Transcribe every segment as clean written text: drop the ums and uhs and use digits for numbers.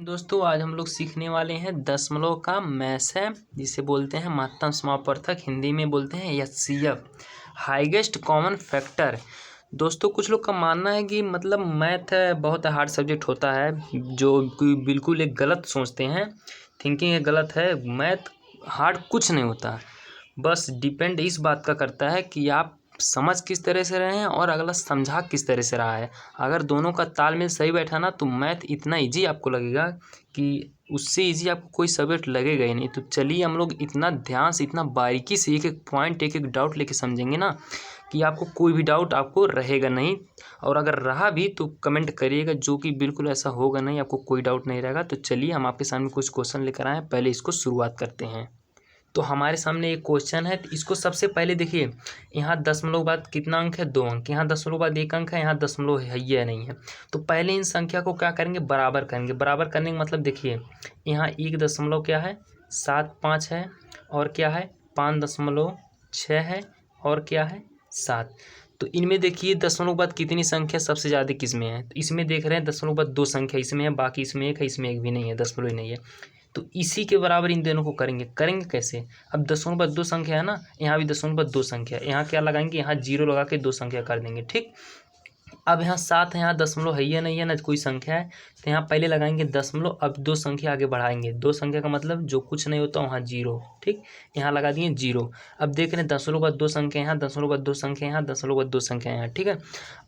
दोस्तों आज हम लोग सीखने वाले हैं दशमलव का मैथ्स है जिसे बोलते हैं महत्तम समापवर्धक, हिंदी में बोलते हैं एचसीएफ, हाईएस्ट कॉमन फैक्टर। दोस्तों कुछ लोग का मानना है कि मतलब मैथ बहुत हार्ड सब्जेक्ट होता है, जो कि बिल्कुल एक गलत सोचते हैं। थिंकिंग गलत है। मैथ हार्ड कुछ नहीं होता, बस डिपेंड इस बात का करता है कि आप समझ किस तरह से रहे हैं और अगला समझा किस तरह से रहा है। अगर दोनों का तालमेल सही बैठा ना तो मैथ इतना इजी आपको लगेगा कि उससे इजी आपको कोई सब्जेक्ट लगेगा ही नहीं। तो चलिए हम लोग इतना ध्यान से, इतना बारीकी से एक एक पॉइंट, एक एक डाउट लेके समझेंगे ना कि आपको कोई भी डाउट आपको रहेगा नहीं। और अगर रहा भी तो कमेंट करिएगा, जो कि बिल्कुल ऐसा होगा नहीं, आपको कोई डाउट नहीं रहेगा। तो चलिए हम आपके सामने कुछ क्वेश्चन लेकर आए हैं, पहले इसको शुरुआत करते हैं। तो हमारे सामने एक क्वेश्चन है, तो इसको सबसे पहले देखिए। यहाँ दशमलव बाद कितना अंक है? 2 अंक। यहाँ दशमलव बाद 1 अंक है, यहाँ दशमलव है या नहीं है। तो पहले इन संख्या को क्या करेंगे? बराबर करेंगे। बराबर करने का मतलब देखिए, यहाँ 1 दशमलव क्या है? 7.5 है, और क्या है? 5.6 है, और क्या है? 7। तो इनमें देखिए दशमलव बाद कितनी संख्या सबसे ज़्यादा किस में है? तो इसमें देख रहे हैं दशमलव बाद 2 संख्या इसमें है, बाकी इसमें 1 है, इसमें 1 भी नहीं है, दशमलव ही नहीं है। तो इसी के बराबर इन दोनों को करेंगे कैसे? अब दशमलव बाद 2 संख्या है ना, यहाँ भी दशमलव बाद 2 संख्या, यहाँ क्या लगाएंगे? यहाँ 0 लगा के 2 संख्या कर देंगे, ठीक। अब यहाँ 7 है, यहाँ दशमलव है या नहीं है ना, कोई संख्या है, तो यहाँ पहले लगाएंगे दशमलव, अब 2 संख्या आगे बढ़ाएंगे। 2 संख्या का मतलब जो कुछ नहीं होता वहाँ 0, ठीक। यहाँ लगा दिए 0। अब देख रहे हैं दशमलव बाद 2 संख्या यहाँ, दशमलव बाद 2 संख्या यहाँ, दशमलव बाद 2 संख्या यहाँ, ठीक है।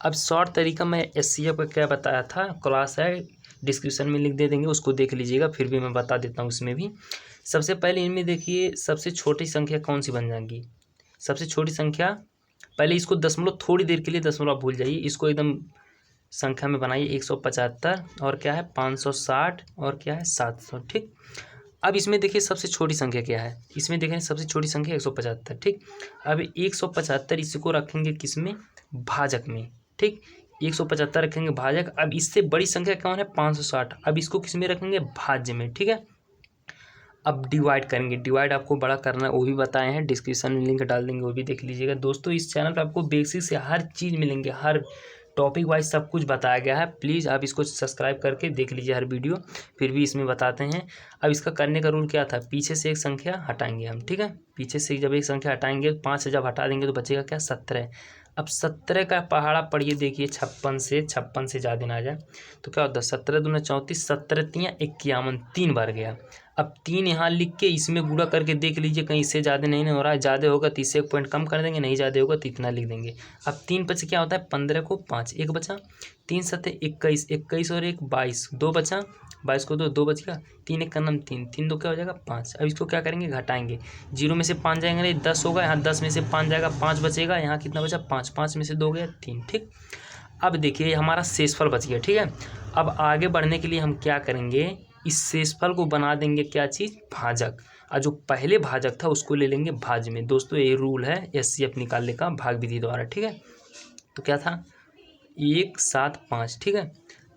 अब शॉर्ट तरीका मैं एचसीएफ का क्या बताया था, क्लास है, डिस्क्रिप्शन में लिंक दे देंगे, उसको देख लीजिएगा। फिर भी मैं बता देता हूँ उसमें भी। सबसे पहले इनमें देखिए सबसे छोटी संख्या कौन सी बन जाएगी? सबसे छोटी संख्या, पहले इसको दशमलव, थोड़ी देर के लिए दशमलव आप भूल जाइए, इसको एकदम संख्या में बनाइए। 175 और क्या है? 560 और क्या है? 700, ठीक। अब इसमें देखिए सबसे छोटी संख्या क्या है? इसमें देखें सबसे छोटी संख्या 175, ठीक। अब 175 इसको रखेंगे किस में? भाजक में, ठीक। 175 रखेंगे भाजक। अब इससे बड़ी संख्या कौन है? 560। अब इसको किस में रखेंगे? भाज्य में, ठीक है। अब डिवाइड करेंगे। डिवाइड आपको बड़ा करना है, वो भी बताए हैं, डिस्क्रिप्शन में लिंक डाल देंगे, वो भी देख लीजिएगा। दोस्तों इस चैनल पर आपको बेसिक से हर चीज़ मिलेंगे, हर टॉपिक वाइज सब कुछ बताया गया है। प्लीज़ आप इसको सब्सक्राइब करके देख लीजिए हर वीडियो। फिर भी इसमें बताते हैं। अब इसका करने का रूल क्या था? पीछे से एक संख्या हटाएंगे हम, ठीक है। पीछे से जब एक संख्या हटाएंगे, 5 से जब हटा देंगे तो बचेगा क्या? 17। अब 17 का पहाड़ा पढ़िए, देखिए 56 से ज़्यादा ना आ जाए तो क्या होता है? 17 दूना 34, 17 तियाँ 51, 3 बार गया। अब 3 यहाँ लिख के इसमें गुणा करके देख लीजिए, कहीं इससे ज़्यादा नहीं हो रहा है। ज़्यादा होगा तो इससे 1 पॉइंट कम कर देंगे, नहीं ज़्यादा होगा तो इतना लिख देंगे। अब 3 बचे क्या होता है? 15 को 5, 1 बचा। 3 7 21, 21 और 1 22, 2 बचा। 22 को 2 बच गया। 3 1 का नाम 3, 3 2 क्या हो जाएगा? 5। अब इसको क्या करेंगे? घटाएंगे। 0 में से 5 जाएंगे नहीं, 10 होगा। यहाँ 10 में से 5 जाएगा, 5 बचेगा। यहाँ कितना बचा? 5। 5 में से 2 गया 3, ठीक। अब देखिए हमारा शेषफल बच गया, ठीक है। अब आगे बढ़ने के लिए हम क्या करेंगे? इस शेषफल को बना देंगे क्या चीज़? भाजक। और जो पहले भाजक था उसको ले लेंगे भाज्य में। दोस्तों ये रूल है एचसीएफ निकालने का भाग विधि द्वारा, ठीक है। तो क्या था? 1 7 5, ठीक है।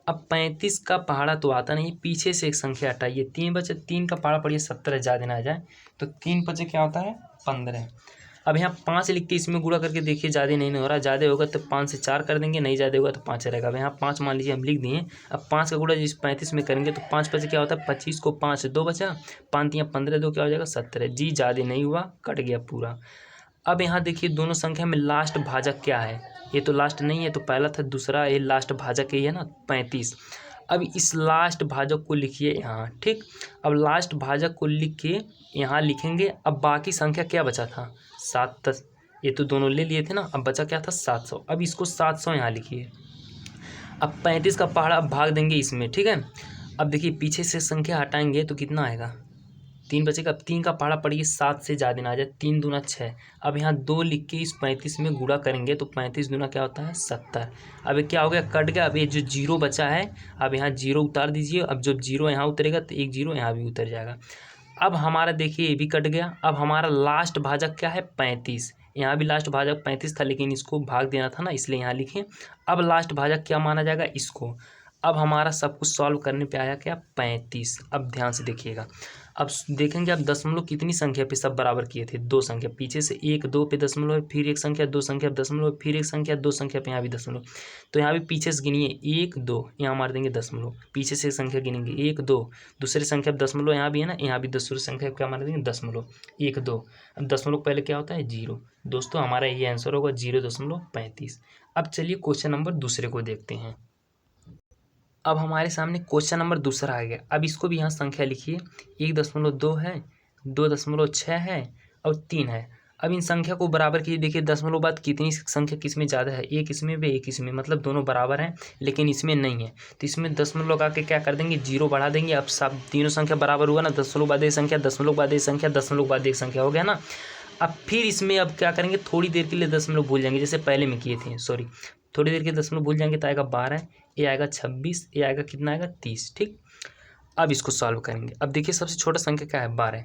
अब 35 का पहाड़ा तो आता नहीं, पीछे से एक संख्या हटाइए। 3 बचे, 3 का पहाड़ा पढ़िए, 17 ज़्यादा ना आ जाए तो 3 बचे क्या होता है? 15। अब यहाँ 5 लिख के इसमें गुणा करके देखिए, ज़्यादा नहीं हो रहा। ज़्यादा होगा तो 5 से 4 कर देंगे, नहीं ज़्यादा होगा तो 5 रहेगा। अब यहाँ 5 मान लीजिए हम लिख दिए। अब 5 का गुणा जिस 35 में करेंगे तो 5 बचे क्या होता है? 25 को 5 2 बचा, 5 या 15, 2 क्या हो जाएगा? 17 जी, ज़्यादा नहीं हुआ, कट गया पूरा। अब यहाँ देखिए दोनों संख्या में लास्ट भाजक क्या है? ये तो लास्ट नहीं है, तो पहला था, दूसरा ये लास्ट भाजक ही है ना, 35। अब इस लास्ट भाजक को लिखिए यहाँ, ठीक। अब लास्ट भाजक को लिख के यहाँ लिखेंगे। अब बाकी संख्या क्या बचा था? 7। ये तो दोनों ले लिए थे ना, अब बचा क्या था? 700। अब इसको 700 यहाँ लिखिए। अब 35 का पहाड़ा अब भाग देंगे इसमें, ठीक है। अब देखिए पीछे से संख्या हटाएंगे तो कितना आएगा? 3 बचेगा। अब 3 का पहाड़ा पढ़िए, 7 से ज़्यादा ना आ जाए। 3 दूना 6। अब यहाँ 2 लिख के इस 35 में गुणा करेंगे तो 35 दूना क्या होता है? 70। अब ये क्या हो गया? कट गया। अब ये जो 0 बचा है, अब यहाँ 0 उतार दीजिए। अब जब 0 यहाँ उतरेगा तो 1 0 यहाँ भी उतर जाएगा। अब हमारा देखिए ये भी कट गया। अब हमारा लास्ट भाजक क्या है? 35। यहाँ भी लास्ट भाजक 35 था, लेकिन इसको भाग देना था ना, इसलिए यहाँ लिखें। अब लास्ट भाजक क्या माना जाएगा? इसको। अब हमारा सब कुछ सॉल्व करने पे आया क्या 35। अब ध्यान से देखिएगा, अब देखेंगे आप दशमलव कितनी संख्या पे सब बराबर किए थे, दो संख्या पीछे से, एक दो पे दशमलव है, फिर एक संख्या दो संख्या दशमलव, फिर एक संख्या दो संख्या पे यहाँ भी दशमलव। तो यहाँ भी पीछे से गिनिए, एक दो, यहाँ मार देंगे दशमलव, पीछे से संख्या गिनेंगे एक दो, दूसरी संख्या दशमलव यहाँ भी है ना, यहाँ भी दूसरी संख्या क्या मार देंगे दशमलव, एक दो। अब दशमलव पहले क्या होता है जीरो। दोस्तों हमारा ये आंसर होगा 0.35। अब चलिए क्वेश्चन नंबर दूसरे को देखते हैं। अब हमारे सामने क्वेश्चन नंबर दूसरा आ गया। अब इसको भी यहाँ संख्या लिखिए, 1.2 है, 2.6 है और 3 है। अब इन संख्या को बराबर कीजिए। देखिए दशमलव बाद कितनी संख्या किस में ज़्यादा है, एक इसमें भी एक इसमें, मतलब दोनों बराबर हैं लेकिन इसमें नहीं है। तो इसमें दशमलव लगा के क्या कर देंगे, जीरो बढ़ा देंगे। अब सब तीनों संख्या बराबर हुआ ना, दशमलव बाद एक संख्या, दशमलव बाद एक संख्या, दशमलव बाद एक संख्या, हो गया ना। अब फिर इसमें अब क्या करेंगे, थोड़ी देर के लिए दशमलव भूल जाएंगे, जैसे पहले में किए थे, सॉरी थोड़ी देर के दशमलव भूल जाएंगे तो आएगा 12, ये आएगा 26, ये आएगा कितना आएगा 30। ठीक, अब इसको सॉल्व करेंगे। अब देखिए सबसे छोटा संख्या क्या है 12।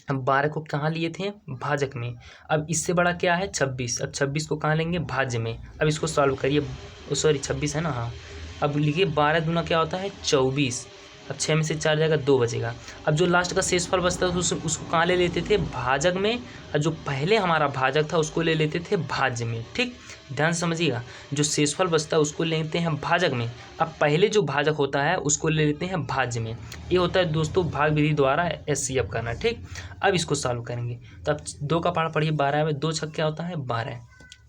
अब 12 को कहाँ लिए थे, भाजक में। अब इससे बड़ा क्या है 26। अब 26 को कहाँ लेंगे, भाज्य में। अब इसको सॉल्व करिए, सॉरी 26 है ना, हाँ। अब लिखिए 12 दूना क्या होता है 24। अब 6 में से 4 जाएगा, 2 बचेगा। अब जो लास्ट का शेषफल बचता है उसको कहाँ ले लेते थे, भाजक में। और जो पहले हमारा भाजक था उसको ले लेते थे भाज्य में। ठीक, ध्यान से समझिएगा, जो शेषफल बचता है उसको लेते हैं भाजक में। अब पहले जो भाजक होता है उसको ले लेते हैं भाज्य में। ये होता है दोस्तों भाग विधि द्वारा एचसीएफ करना। ठीक, अब इसको सॉल्व करेंगे। तो अब 2 का पारा पढ़िए, 12 में 2 छक क्या होता है 12।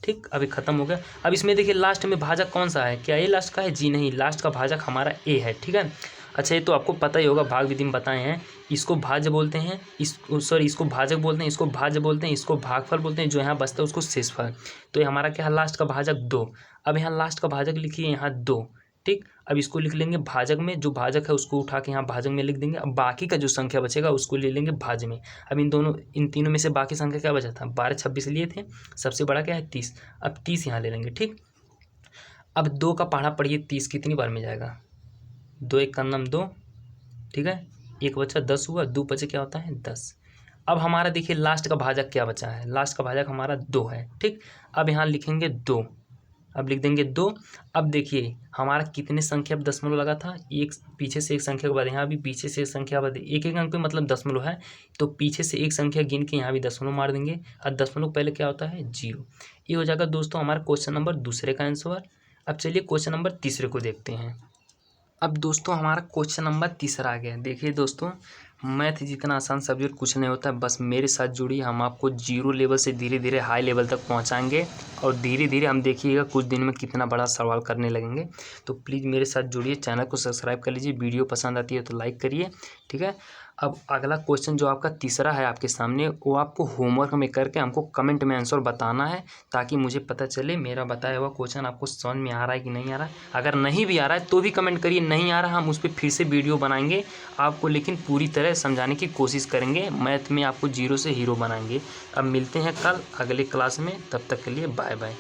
ठीक, अभी खत्म हो गया। अब इसमें देखिए लास्ट में भाजक कौन सा है, क्या ये लास्ट का है, जी नहीं, लास्ट का भाजक हमारा ए है। ठीक है, अच्छा ये तो आपको पता ही होगा, भाग विधि में बताए हैं। इसको भाज्य बोलते हैं, इसको भाजक बोलते हैं, इसको भाज्य बोलते हैं, इसको भागफल बोलते हैं, जो यहाँ बचता है उसको शेषफल। तो ये हमारा क्या है, लास्ट का भाजक 2। अब यहाँ लास्ट का भाजक लिखिए यहाँ 2। ठीक, अब इसको लिख लेंगे भाजक में, जो भाजक है उसको उठा के यहाँ भाजक में लिख देंगे। अब बाकी का जो संख्या बचेगा उसको ले लेंगे भाज्य में। अब इन तीनों में से बाकी संख्या क्या बचा था, 12 26 लिए थे, सबसे बड़ा क्या है 30। अब 30 यहाँ ले लेंगे। ठीक, अब 2 का पहाड़ा पढ़िए, 30 कितनी बार में जाएगा, 2 एक का नाम 2। ठीक है, एक बचा 10 हुआ, 2 बचे क्या होता है 10। अब हमारा देखिए लास्ट का भाजक क्या बचा है, लास्ट का भाजक हमारा 2 है। ठीक, अब यहाँ लिखेंगे 2, अब लिख देंगे 2। अब देखिए हमारा कितने संख्या दशमलव लगा था, एक पीछे से एक संख्या के बाद यहाँ भी पीछे से एक संख्या बाद एक एक अंक पे मतलब दशमलव है, तो पीछे से एक संख्या गिन के यहाँ भी दशमलव मार देंगे। और दशमलव पहले क्या होता है 0। ये हो जाएगा दोस्तों हमारा क्वेश्चन नंबर दूसरे का आंसर। अब चलिए क्वेश्चन नंबर तीसरे को देखते हैं। अब दोस्तों हमारा क्वेश्चन नंबर तीसरा आ गया। देखिए दोस्तों, मैथ जितना आसान सब्जेक्ट कुछ नहीं होता है, बस मेरे साथ जुड़िए, हम आपको जीरो लेवल से धीरे धीरे हाई लेवल तक पहुंचाएंगे। और धीरे धीरे हम देखिएगा कुछ दिन में कितना बड़ा सवाल करने लगेंगे। तो प्लीज़ मेरे साथ जुड़िए, चैनल को सब्सक्राइब कर लीजिए, वीडियो पसंद आती है तो लाइक करिए। ठीक है, अब अगला क्वेश्चन जो आपका तीसरा है आपके सामने, वो आपको होमवर्क में करके हमको कमेंट में आंसर बताना है, ताकि मुझे पता चले मेरा बताया हुआ क्वेश्चन आपको समझ में आ रहा है कि नहीं आ रहा है। अगर नहीं भी आ रहा है तो भी कमेंट करिए, नहीं आ रहा हम उस पर फिर से वीडियो बनाएंगे आपको, लेकिन पूरी तरह समझाने की कोशिश करेंगे। मैथ में आपको जीरो से हीरो बनाएंगे। अब मिलते हैं कल अगले क्लास में, तब तक के लिए बाय बाय।